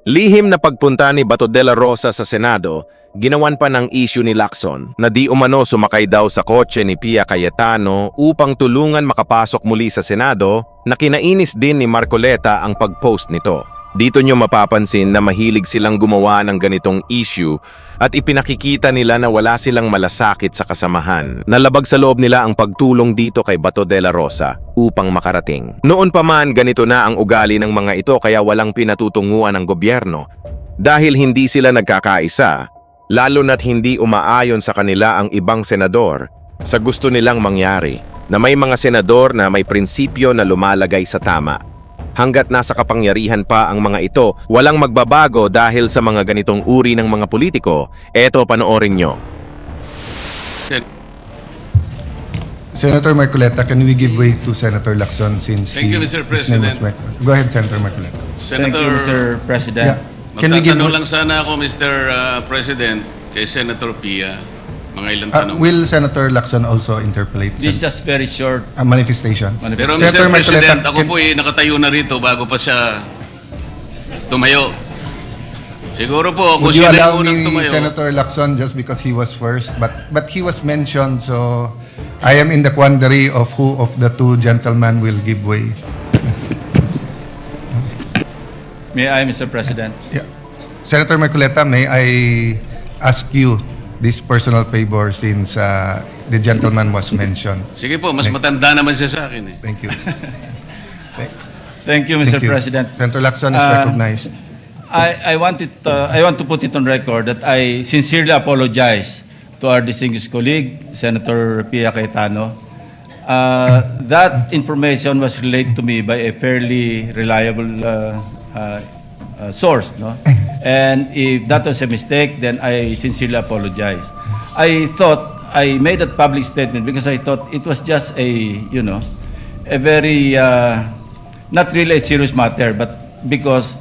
Lihim na pagpunta ni Bato de la Rosa sa Senado, ginawan pa ng issue ni Lacson na di umano sumakay daw sa kotse ni Pia Cayetano upang tulungan makapasok muli sa Senado na kinainis din ni Marcoleta ang pag-post nito. Dito nyo mapapansin na mahilig silang gumawa ng ganitong issue at ipinakikita nila na wala silang malasakit sa kasamahan. Nalabag sa loob nila ang pagtulong dito kay Bato de la Rosa upang makarating. Noon pa man ganito na ang ugali ng mga ito kaya walang pinatutunguan ng gobyerno. Dahil hindi sila nagkakaisa, lalo na't hindi umaayon sa kanila ang ibang senador sa gusto nilang mangyari, na may mga senador na may prinsipyo na lumalagay sa tama. Hanggat nasa kapangyarihan pa ang mga ito, walang magbabago dahil sa mga ganitong uri ng mga politiko. Eto, panoorin nyo. Senator Marcoleta, can we give way to Senator Lacson since Thank you, Mr. his name was President. Go ahead, Senator Marcoleta. Thank you, Mr. President. Yeah. Can we give Magtatanong lang sana ako, Mr. President, kay Senator Pia. Mga ilang tanong. will Senator Lacson also interpolate This is just very short. manifestation? Pero Senator Mr. President, Marcoleta, ako po nakatayo na rito bago pa siya tumayo. Siguro po, kung Would you siya allow na unang me, tumayo. Senator Lacson, just because he was first, but he was mentioned, so I am in the quandary of who of the two gentlemen will give way. May I, Mr. President? Yeah. Senator Marcoleta, may I ask you this personal favor since the gentleman was mentioned? Sige po, mas matanda naman siya sa akin eh. Thank you. Thank you, Mr. Thank you. President. Senator Lacson is recognized. I want to put it on record that I sincerely apologize to our distinguished colleague, Senator Pia Cayetano. That information was relayed to me by a fairly reliable source, no? And if that was a mistake, then I sincerely apologize. I thought I made that public statement because I thought it was just a very not really a serious matter, but because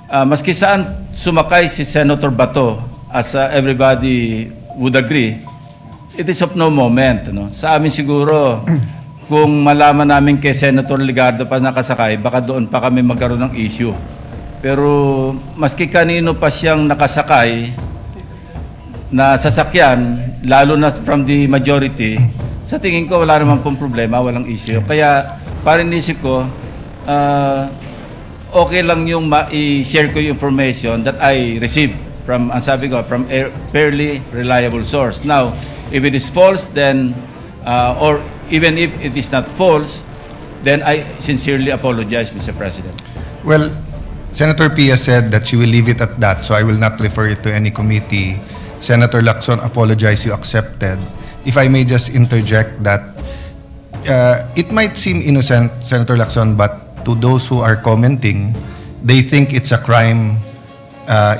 maski saan sumakay si Senator Bato, as everybody would agree, it is of no moment, no? Sa amin siguro, kung malaman namin kay Senator Ligardo pa nakasakay, baka doon pa kami magkaroon ng issue. Pero maski kanino pa siyang nakasakay na sasakyan, lalo na from the majority, sa tingin ko wala naman pong problema, walang issue. Kaya parang isip ko, okay lang yung i-share ko yung information that I received from, ang sabi ko, from a fairly reliable source. Now, if it is false, then, or even if it is not false, then I sincerely apologize, Mr. President. Well, Senator Pia said that she will leave it at that, so I will not refer it to any committee. Senator Lacson apologized, you accepted. If I may just interject that it might seem innocent, Senator Lacson, but to those who are commenting, they think it's a crime,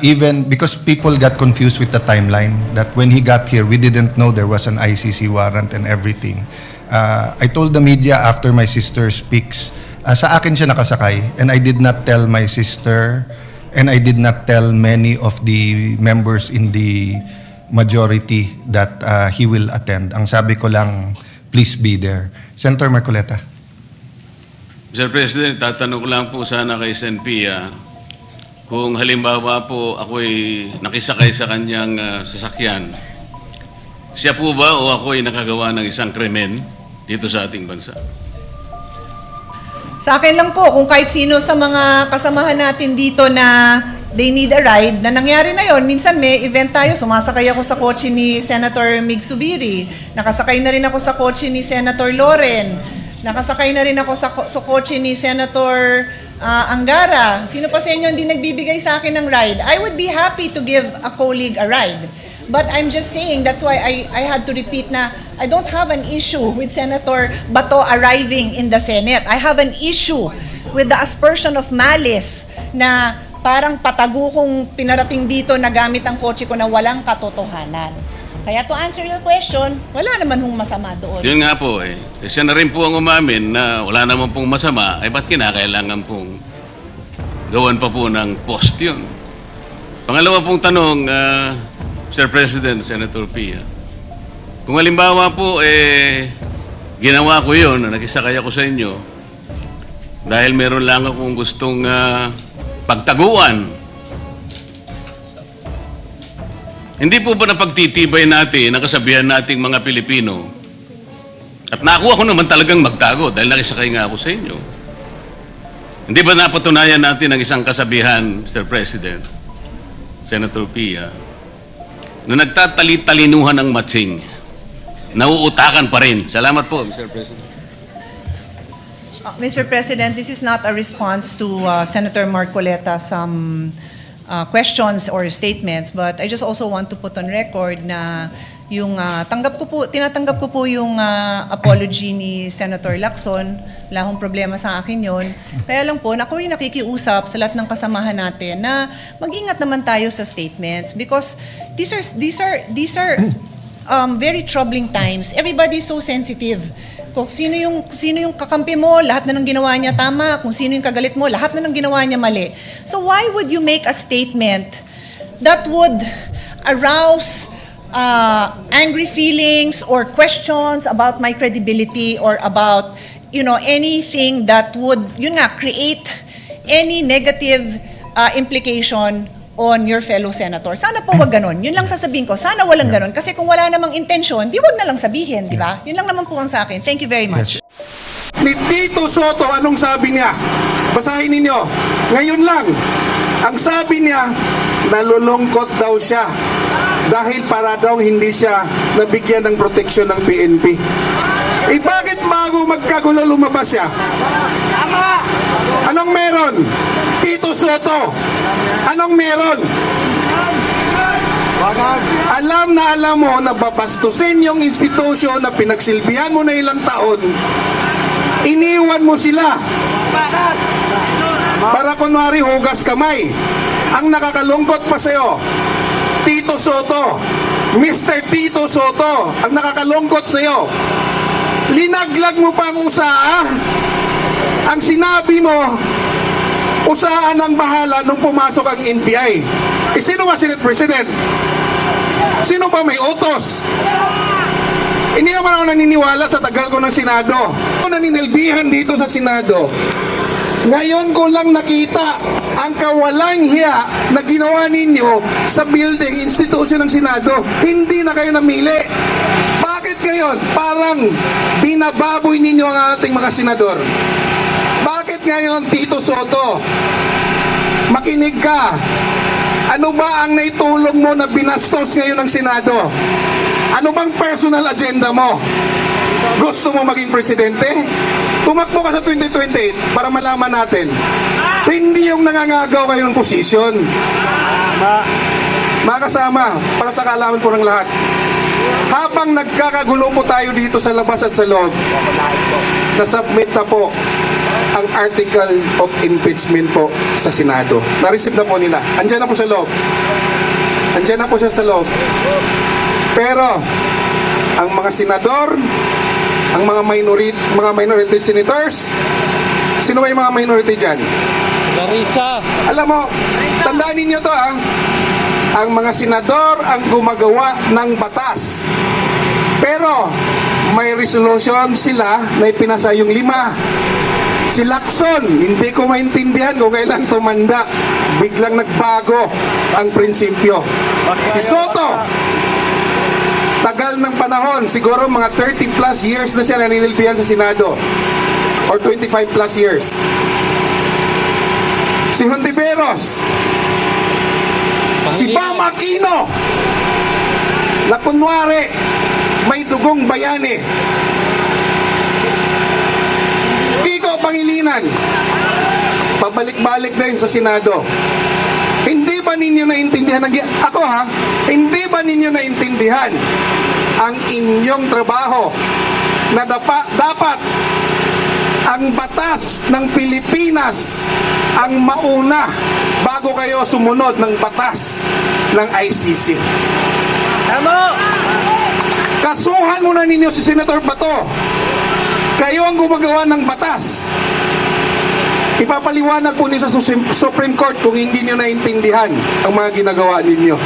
even because people got confused with the timeline, that when he got here, we didn't know there was an ICC warrant and everything. I told the media after my sister speaks, sa akin siya nakasakay, and I did not tell my sister, and I did not tell many of the members in the majority that he will attend. Ang sabi ko lang, please be there. Senator Marcoleta. Mr. President, tatanong ko lang po sana kay Sen Pia, kung halimbawa po ako'y nakisakay sa kanyang sasakyan, siya po ba o ako'y nakagawa ng isang krimen dito sa ating bansa? Sa akin lang po, kung kahit sino sa mga kasamahan natin dito na they need a ride, na nangyari na yon. Minsan may event tayo, sumasakay ako sa kotse ni Senator Mig Subiri, nakasakay na rin ako sa kotse ni Senator Loren, nakasakay na rin ako sa kotse ni Senator Angara. Sino pa sa inyo hindi nagbibigay sa akin ng ride? I would be happy to give a colleague a ride. But I'm just saying, that's why I had to repeat na I don't have an issue with Senator Bato arriving in the Senate. I have an issue with the aspersion of malice na parang patago kong pinarating dito na gamit ang kotse ko na walang katotohanan. Kaya to answer your question, wala naman hong masama doon. Yun nga po eh. Siya na rin po ang umamin na wala naman pong masama, ay ba't kinakailangan pong gawan pa po ng post yun? Pangalawa pong tanong, Mr. President, Senator Pia, kung halimbawa po, ginawa ko yun, nakisakay ako sa inyo, dahil meron lang akong gustong pagtaguan Hindi po ba napagtitibay natin, nakasabihan nating mga Pilipino, at nakuha ko naman talagang magtago dahil nakisakay nga ako sa inyo. Hindi ba napatunayan natin ang isang kasabihan, Mr. President, Senator Pia, na nagtatali-talinuhan ng matsing, nauutakan pa rin. Salamat po, Mr. President. Mr. President, this is not a response to Senator Marcoleta questions or statements, but I just also want to put on record na yung tinatanggap ko po yung apology ni Senator Lacson. Wala akong problema sa akin yon. Kaya lang po, ako yung nakikiusap sa lahat ng kasamahan natin na mag-ingat naman tayo sa statements because these are very troubling times. Everybody is so sensitive. Kung sino yung kakampi mo, lahat na ng ginawa niya tama. Kung sino yung kagalit mo, lahat na ng ginawa niya mali. So why would you make a statement that would arouse angry feelings or questions about my credibility or about, anything that would, create any negative implication on your fellow senator? Sana po wag ganon. Yun lang sasabihin ko. Sana walang ganon. Kasi kung wala namang intensyon, di wag na lang sabihin, di ba? Yun lang naman po ang sa akin. Thank you very much. Ni Tito Soto, anong sabi niya? Basahin ninyo. Ngayon lang, ang sabi niya, nalulungkot daw siya dahil para daw hindi siya nabigyan ng proteksyon ng PNP. Bakit bago magkagulo lumabas siya? Anong meron? Tito Soto, anong meron? Alam na alam mo na babastusin yung institusyon na pinagsilbihan mo na ilang taon, iniwan mo sila para kunwari hugas kamay. Ang nakakalungkot pa sa'yo, Tito Soto, Mr. Tito Soto, ang nakakalungkot sa'yo, linaglag mo pa ang usaa. Ang sinabi mo, usaan ang bahala nung pumasok ang NBI. Sino ba Senate President? Sino ba may utos? Hindi naman ako naniniwala sa tagal ko ng Senado. Ako naninilbihan dito sa Senado. Ngayon ko lang nakita ang kawalang hiya na ginawa ninyo sa building, institusyon ng Senado. Hindi na kayo namili. Bakit ngayon? Parang binababoy ninyo ang ating mga senador. Bakit ngayon, Tito Soto? Makinig ka. Ano ba ang naitulong mo na binastos ngayon ng Senado? Ano bang personal agenda mo? Gusto mo maging presidente? Tumakbo ka sa 2028 para malaman natin. Hindi yung nangangagaw kayo ng posisyon. Mga kasama, para sa kaalaman po ng lahat, habang nagkakagulo po tayo dito sa labas at sa loob, nasubmit na po ang article of impeachment po sa Senado. Na-receive na po nila. Andiyan na po sa loob. Andiyan na po siya sa loob. Pero, ang mga senador, ang mga minority senators, sino ba yung mga minority dyan? Larissa. Alam mo, tandaan ninyo to ang mga senador ang gumagawa ng batas. Pero, may resolution sila na ipinasa yung 5. Si Lacson, hindi ko maintindihan kung kailan tumanda. Biglang nagbago ang prinsipyo. Si Soto, tagal ng panahon, siguro mga 30 plus years na siya naninilbihan sa Senado. Or 25 plus years. Si Hontiveros, si Bam Aquino, na kunwari may dugong bayani. Kiko Pangilinan, pabalik-balik na yun sa Senado. Hindi ba ninyo naintindihan hindi ba ninyo naintindihan ang inyong trabaho na dapat ang batas ng Pilipinas ang mauna bago kayo sumunod ng batas ng ICC? Tama! Kasuhan muna ninyo si Senator Bato. Kayo ang gumagawa ng batas. Ipapaliwanag po niyo sa Supreme Court kung hindi niyo naintindihan ang mga ginagawa ninyo.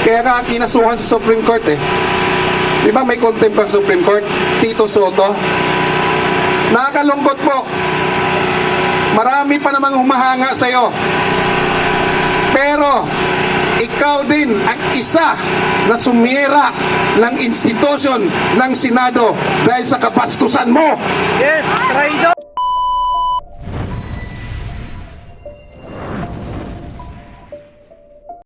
Kaya nga kinasuhan sa Supreme Court Di ba may contempt ang Supreme Court? Tito Soto. Nakakalungkot po. Marami pa namang humahanga sa'yo. Pero, ikaw ikaw din ang isa na sumira ng institusyon ng Senado dahil sa kabastusan mo. Yes, traitor!